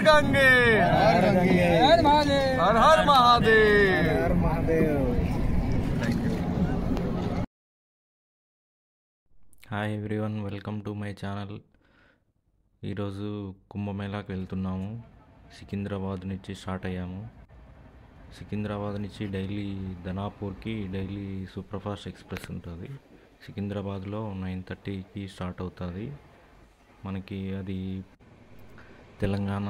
Her Gange her her Mahadev. Hi everyone, welcome to my channel. ఈరోజు కుంభమేళాకి వెళ్తున్నాము. సికింద్రాబాద్ నుంచి స్టార్ట్ అయ్యాము. సికింద్రాబాద్ నుంచి డైలీ ధనాపూర్కి డైలీ సూపర్ఫాస్ట్ ఎక్స్ప్రెస్ ఉంటుంది. సికింద్రాబాద్లో 9:30కి స్టార్ట్ అవుతుంది. మనకి అది తెలంగాణ,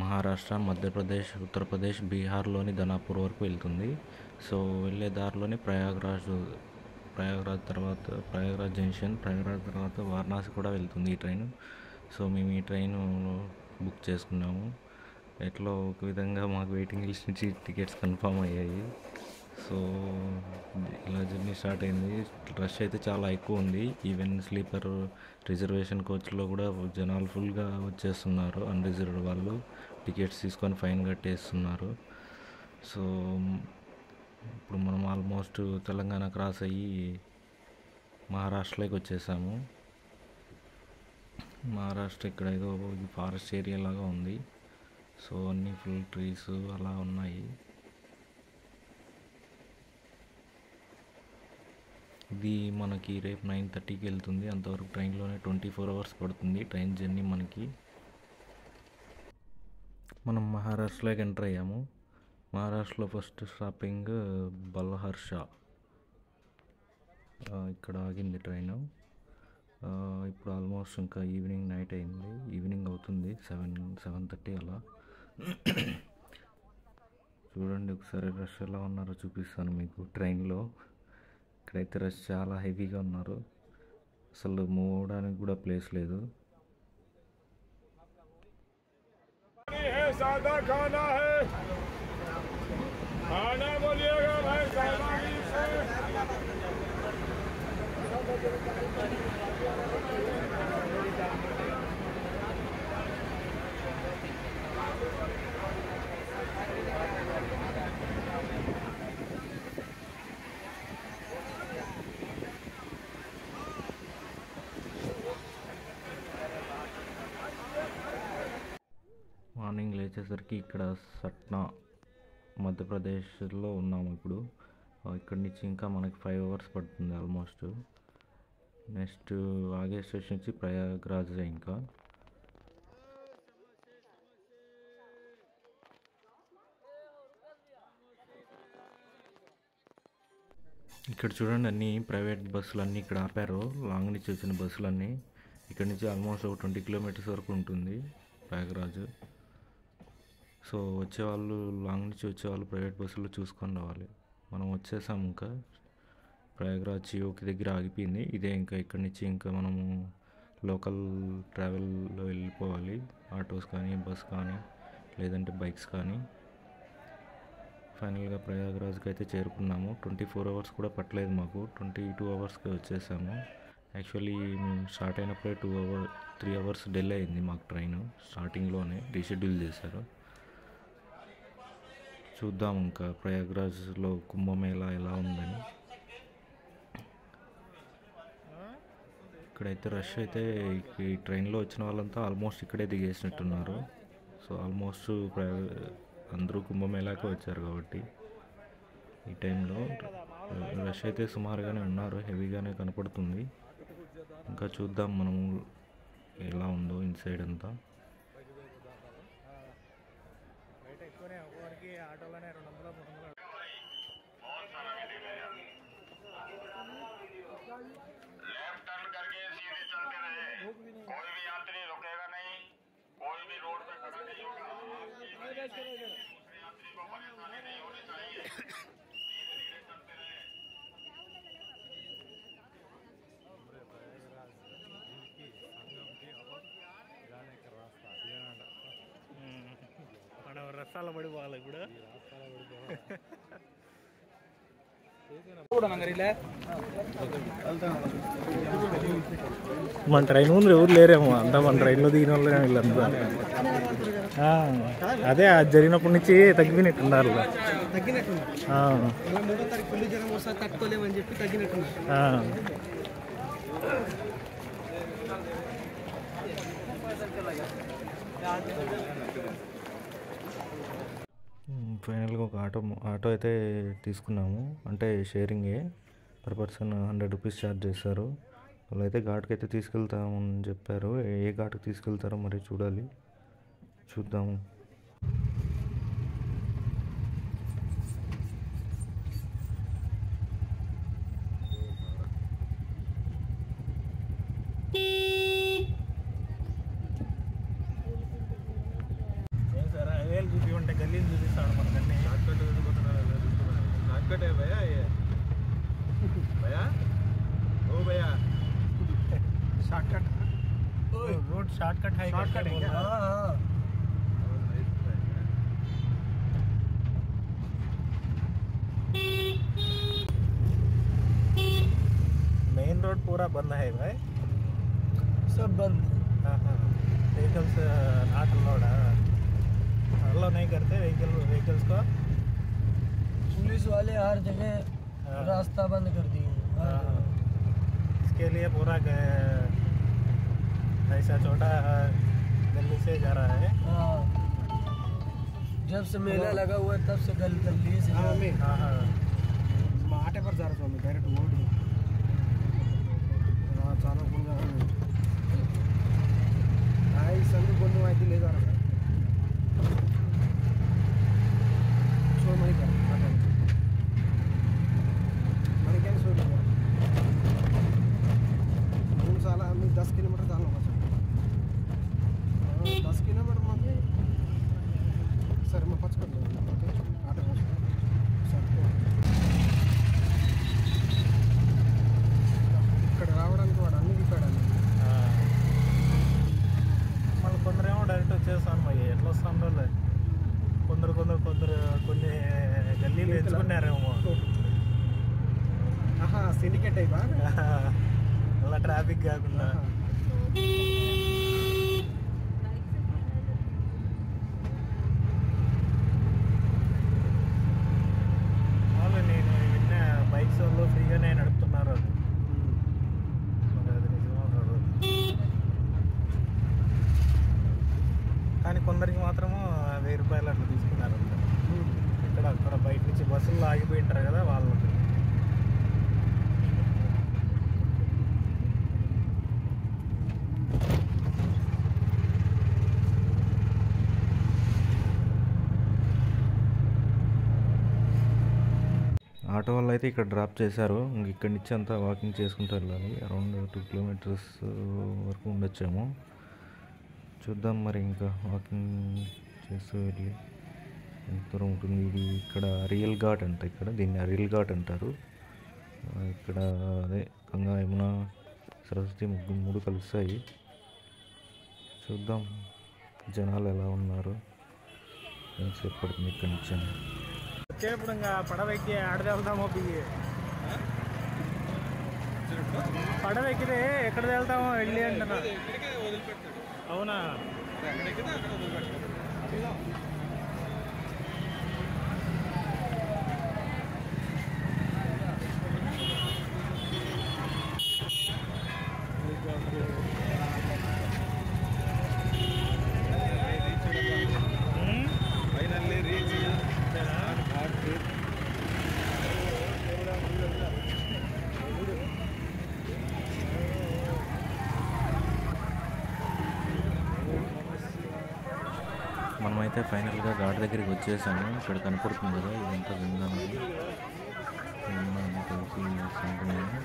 మహారాష్ట్ర, మధ్యప్రదేశ్, ఉత్తరప్రదేశ్, బీహార్లోని ధనాపూర్ వరకు వెళ్తుంది. సో వెళ్ళే దారిలోనే ప్రయాగ్రాజ్ తర్వాత ప్రయాగ్రాజ్ జంక్షన్, ప్రయాగ్రాజ్ తర్వాత వారణాసి కూడా వెళ్తుంది ఈ ట్రైన్. సో మేము ఈ ట్రైన్ బుక్ చేసుకున్నాము. ఎట్లా ఒక విధంగా మాకు వెయిటింగ్ లిస్ట్ నుంచి టికెట్స్ కన్ఫర్మ్ అయ్యాయి. సో ఇలా జర్నీ స్టార్ట్ అయింది. రష్ అయితే చాలా ఎక్కువ ఉంది. ఈవెన్ స్లీపర్ రిజర్వేషన్ కోచ్లో కూడా జనాలు ఫుల్గా వచ్చేస్తున్నారు. అన్రిజర్వ్డ్ వాళ్ళు టికెట్స్ తీసుకొని ఫైన్ కట్టేస్తున్నారు. సో ఇప్పుడు మనం ఆల్మోస్ట్ తెలంగాణ క్రాస్ అయ్యి మహారాష్ట్రలోకి వచ్చేసాము. మహారాష్ట్ర ఇక్కడ ఏదో ఫారెస్ట్ ఏరియా లాగా ఉంది. సో అన్నీ ఫుల్ ట్రీస్ అలా ఉన్నాయి. ఇది మనకి రేపు 9:30కి వెళ్తుంది. అంతవరకు ట్రైన్లోనే 24 అవర్స్ పడుతుంది ట్రైన్ జర్నీ మనకి. మనం మహారాష్ట్రలోకి ఎంటర్ అయ్యాము. మహారాష్ట్రలో ఫస్ట్ స్టాపింగ్ బల్హర్ష. ఇక్కడ ఆగింది ట్రైన్. ఇప్పుడు ఆల్మోస్ట్ ఇంకా నైట్ అయింది. ఈవినింగ్ అవుతుంది, 7:30 అలా. చూడండి ఒకసారి రష్ ఎలా ఉన్నారో చూపిస్తాను మీకు ట్రైన్లో. ఇక్కడైతే రష్ చాలా హెవీగా ఉన్నారు. అసలు మూవ్ అవడానికి కూడా ప్లేస్ లేదు. खाना बोलिएगा भाई, మార్నింగ్ లేచేసరికి ఇక్కడ సట్నా మధ్యప్రదేశ్లో ఉన్నాము ఇప్పుడు. ఇక్కడి నుంచి ఇంకా మనకి 5 అవర్స్ పడుతుంది ఆల్మోస్ట్. నెక్స్ట్ ఆగే స్టేషన్ నుంచి ప్రయాగ్రాజ్. ఇంకా ఇక్కడ చూడండి అన్ని ప్రైవేట్ బస్సులు అన్నీ ఇక్కడ ఆపారు. లాంగ్ నుంచి వచ్చిన బస్సులన్నీ. ఇక్కడ నుంచి ఆల్మోస్ట్ ఒక 20 కిలోమీటర్స్ వరకు ఉంటుంది ప్రయాగ్రాజ్. సో వచ్చేవాళ్ళు, లాంగ్ నుంచి వచ్చేవాళ్ళు ప్రైవేట్ బస్సులో చూసుకొని రావాలి. మనం వచ్చేసాము. ఇంకా ప్రయాగ్రాజ్ చియోకి దగ్గర ఆగిపోయింది. ఇదే ఇంకా ఇక్కడి నుంచి ఇంకా మనము లోకల్ ట్రావెల్లో వెళ్ళిపోవాలి. ఆటోస్ కానీ, బస్ కానీ, లేదంటే బైక్స్ కానీ. ఫైనల్గా ప్రయాగ్రాజ్కి అయితే చేరుకున్నాము. 24 అవర్స్ కూడా పట్టలేదు మాకు, 22 అవర్స్కి వచ్చేసాము. యాక్చువల్లీ మేము స్టార్ట్ అయినప్పుడే 3 అవర్స్ డిలే అయింది మాకు ట్రైన్. స్టార్టింగ్లోనే రీషెడ్యూల్ చేశారు. చూద్దాం ఇంకా ప్రయాగ్రాజ్లో కుంభమేళా ఎలా ఉందని. ఇక్కడైతే రష్ అయితే ఈ ట్రైన్లో వచ్చిన వాళ్ళంతా ఆల్మోస్ట్ ఇక్కడే దిగేసినట్టున్నారు. సో ఆల్మోస్ట్ అందరూ కుంభమేళాకే వచ్చారు కాబట్టి ఈ టైంలో రష్ అయితే సుమారుగానే ఉన్నారు. హెవీగానే కనపడుతుంది. ఇంకా చూద్దాం మనము ఎలా ఉందో ఇన్సైడ్ అంతా. कोई भी यात्री रुकेगा नहीं, कोई भी रोड पे खड़ा नहीं होगा। दूसरे यात्री को परेशानी नहीं होनी चाहिए। धीरे धीरे चलते रहे। మనం రసాల పడిపోవాలి ఇప్పుడు. మన ట్రైన్ ముందు ఎవరు లేరేమో, అంతా మన ట్రైన్లో దిగిన వాళ్ళు వీళ్ళంతా. అదే అది జరిగినప్పటి నుంచి తగ్గిపోయినట్టున్నారు. తట్టుకోలేమని చెప్పి తగ్గినట్టున్నారు. ఫైనల్గా ఒక ఆటో అయితే తీసుకున్నాము. అంటే షేరింగే, పర్ పర్సన్ 100 రూపీస్ ఛార్జ్ చేస్తారు. వాళ్ళైతే ఘాట్కి అయితే తీసుకెళ్తామని చెప్పారు. ఏ ఘాట్కి తీసుకెళ్తారో మరి చూద్దాము. సార్ హైవేలు చూపి ఉంటే గల్లీని చూపిస్తాడు మనకన్నీ. शॉर्टकट है भैया, ये भैया ओ भैया शॉर्टकट रोड शॉर्टकट है शॉर्टकट है क्या? मेन रोड पूरा बंद है भाई, सब बंद। हाँ व्हीकल्स नॉट अलाउड, अलाउ नहीं करते व्हीकल्स को। पुलिस वाले हर जगह रास्ता बंद कर दिए। इसके लिए पूरा ऐसा छोटा गली से जा रहा है। हाँ, जब से मेला लगा हुआ है तब से गली से जा रहा है। हाँ आटे पर जा रहा हूँ डायरेक्ट रोड में। చాలా సందు కొంచెం అయితే లేదా सोमवारी का मैंने क्या सोच लिया 3 साल हम 10 किलोमीटर जाना होगा सर, 10 किलोमीटर में सर मैं 5 कर दूँगा आटे पर ఇక్కడ రావడానికి వాడు అన్ని తిప్పాడండి. మళ్ళీ కొందరేమో డైరెక్ట్ వచ్చేస్తాను మరి ఎట్లా వస్తాను కొందరు కొన్ని గల్లీలు ఎంచుకున్నారేమో. సిండికేట్ అయిపా అలా ట్రాఫిక్ కాకుండా. వాళ్ళు నేను విన్న బైక్స్ వాళ్ళు ఫ్రీగానే నడుపుతున్నారు. అది నిజమో కాదు. కానీ కొందరికి మాత్రము 1000 రూపాయలు అట్లా తీసుకున్నారు. అక్కడ బయట నుంచి బస్సుల్లో ఆగిపోయి ఉంటారు కదా వాళ్ళకి. ఆటో వాళ్ళు అయితే ఇక్కడ డ్రాప్ చేశారు. ఇంక ఇక్కడి నుంచి అంతా వాకింగ్ చేసుకుంటూ వెళ్ళాలి. అరౌండ్ 2 కిలోమీటర్స్ వరకు ఉండొచ్చాము. చూద్దాం మరి ఇంకా వాకింగ్ చేస్తూ వెళ్ళి ఎంత దూరం ఉంటుంది. ఇది ఇక్కడ రియల్ ఘాట్ అంట, దీన్ని రియల్ ఘాట్ అంటారు. ఇక్కడ అదే గంగా యమున సరస్వతి మూడు కలుస్తాయి. చూద్దాం జనాలు ఎలా ఉన్నారు. ఎంతసేపు పడుతుంది ఇక్కడి నుంచి. వచ్చేటప్పుడు ఇంకా పడవ ఎక్కి ఆడదే వెళ్తామో బియ్యి పడవ ఎక్కితే ఎక్కడ వెళ్తామో వెళ్ళి అంటున్నా. అవునా? మనమైతే ఫైనల్గా ఘాట్ దగ్గరికి వచ్చేసాము. ఇక్కడ కనపడుతుంది కదా ఇదంతా విందాము కలిసి ఉంటున్నాము.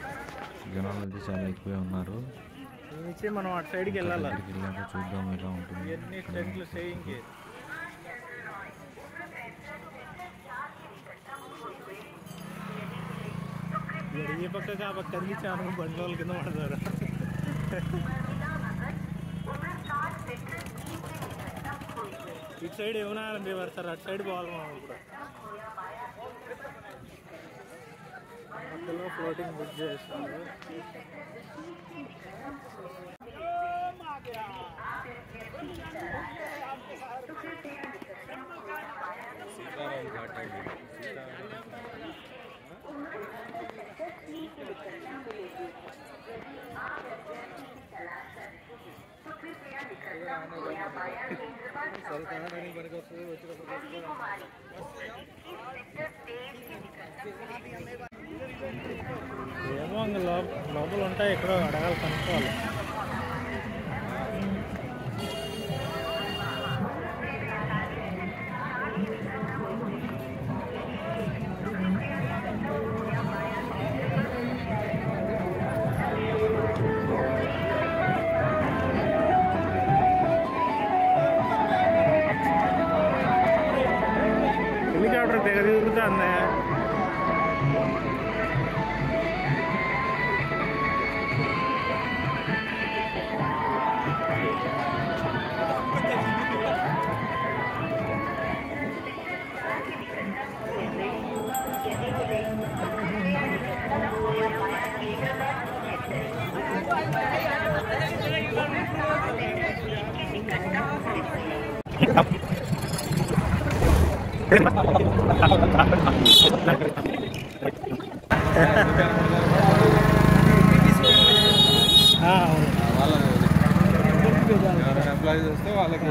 జనాలు అయితే చాలా ఎక్కువే ఉన్నారు. మనం అటు సైడ్కి వెళ్ళాలి. దగ్గరికి వెళ్ళాక చూద్దాం ఎలా ఉంటుంది. ఈ పక్కకి ఆ పక్క కదిలించాను బండి వాళ్ళ కింద పడతారు. ఇటు సైడ్ ఏమైనా పడతారు, అటు సైడ్ పోవాలి మనం. ఇప్పుడు మధ్యలో ఫ్లోటింగ్ బుక్ చేస్తారు. तो कृपया निकटतम या पाया ఏమో అంగ లోపల ఉంటాయి, ఎక్కడో అడగాలి, కనుక్కోవాలి. హెలికాప్టర్ తెగ తిరుగుతుంది. ఎంప్లాయీస్ వస్తే వాళ్ళకి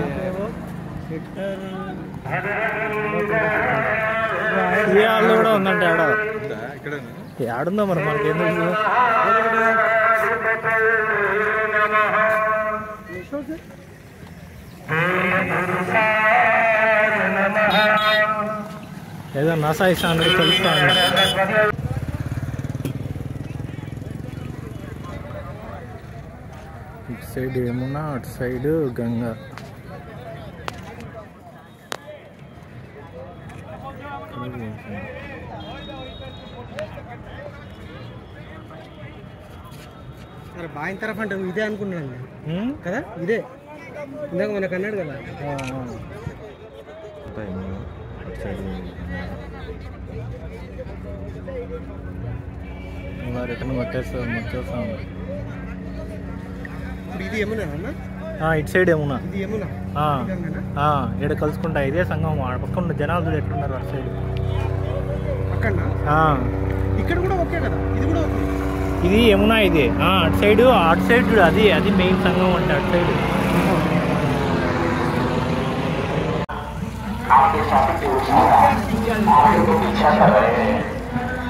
వాళ్ళు కూడా ఉందంటే ఆడ ఇక్కడ ఆడుందో మరి మనకి ఎందుకు. ఏదో నసా ఇస్తాను తెలుస్తాను. ఇటు సైడ్ యమున, అటు సైడ్ గంగా. అరే బాయిన తరఫు అంటే ఇదే అనుకున్నాను కదా, ఇదే ఇందాక మనకు అన్నాడు కదా. రిటర్న్ వచ్చేస్తాం. ఇప్పుడు ఇది యమునా అన్న, ఇటు సైడ్ యమునా, ఇది యమునా ఇక్కడ కలుసుకుంటా. ఇదే సంఘం. పక్కన జనాలు చూడు ఎట్లున్నారు అటు సైడ్. అక్కడ ఇక్కడ కూడా ఓకే కదా, ఇది కూడా ఓకే. ఇది యమునా, ఇది అటు సైడ్ చూడు, అది మెయిన్ సంఘం అంటే అటు సైడ్.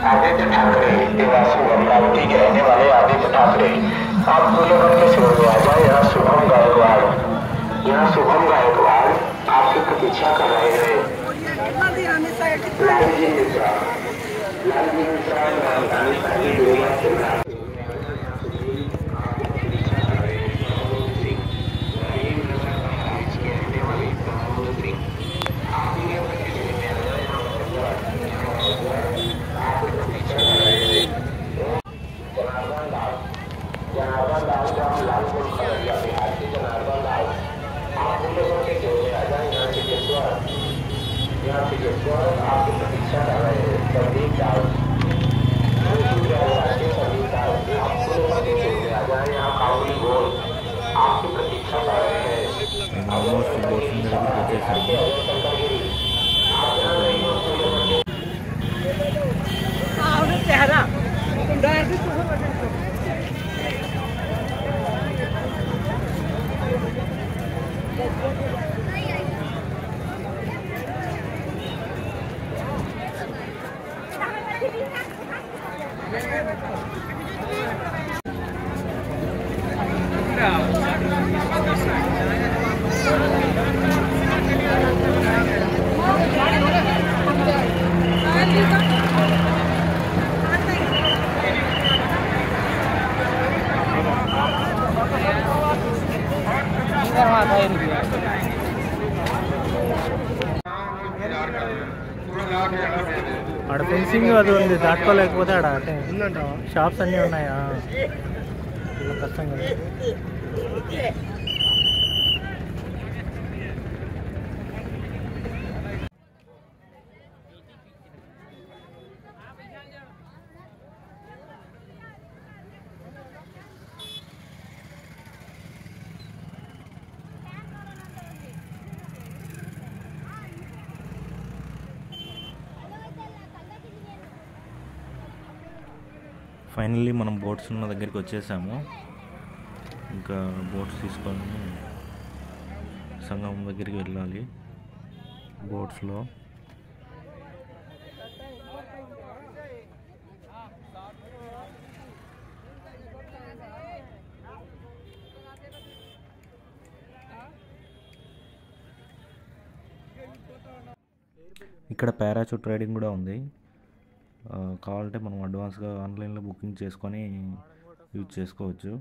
आदित्य ठाकरे निवासी अमरावती के रहने वाले आदित्य ठाकरे, आप फूलों के शिविर में आ जाए। यहाँ शुभम गायकवाड़ आपकी प्रतीक्षा कर रहे हैं। लालजी मिश्रा राजधानी सारी दुनिया से आपकी प्रतीक्षा कर रहे हैं। संदीप दास आ जाए। यहाँ काउली बोल आपकी प्रतीक्षा कर रहे हैं। ఆడ ఫెన్సింగ్ అది ఉంది, దాటుకోలేకపోతే ఆడ అంటే షాప్స్ అన్నీ ఉన్నాయా, కష్టం కదా. ఫైనల్లీ మనం బోట్స్ ఉన్న దగ్గరికి వచ్చేసాము. ఇంకా బోట్స్ తీసుకొని సంగమం దగ్గరికి వెళ్ళాలి బోట్స్లో. ఇక్కడ పారాచూట్ రైడింగ్ కూడా ఉంది. కావాలంటే మనం అడ్వాన్స్గా ఆన్లైన్లో బుకింగ్ చేసుకొని యూజ్ చేసుకోవచ్చు.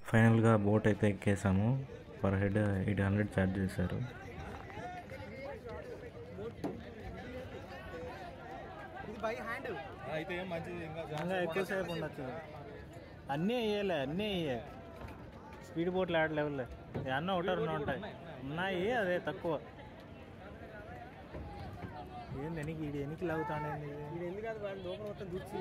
ఫైనల్గా బోట్ అయితే ఎక్కేసాము. పర్ హెడ్ 800 ఛార్జ్ చేశారు. అయితే మంచిది ఇంకా ఇంకా ఎక్కువసేపు ఉండొచ్చు. అన్నీ అయ్యేలే, అన్నీ అయ్యే స్పీడ్ బోట్లు ఆడలేవులే. అన్న ఒకటి రెండు ఉంటాయి ఉన్నాయి, అదే తక్కువ. ఏంది ఎనికి లాగుతాండి? ఇది ఎందుకు కాదు వాడు లోపల మొత్తం దూచి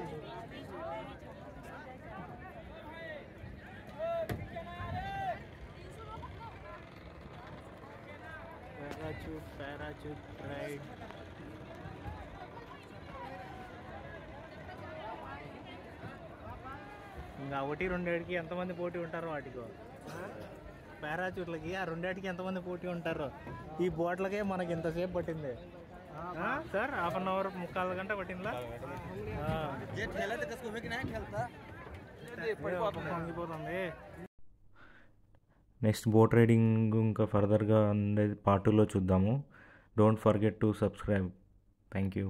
పారాచూట్ రైడ్. ఇంకా ఒకటి రెండేటికి ఎంతమంది పోటీ ఉంటారో వాటికో. పారాచూట్లకి ఆ రెండేటికి ఎంతమంది పోటీ ఉంటారో. ఈ బోట్లకే మనకి ఇంతసేపు పట్టింది సార్. 1/2 అవర్ 3/4 గంట పట్టిందా? పొంగిపోతుంది. నెక్స్ట్ బోట్ రైడింగ్ ఇంకా ఫర్దర్గా ఉండేది పార్ట్ 2లో చూద్దాము. Don't forget to subscribe. Thank you.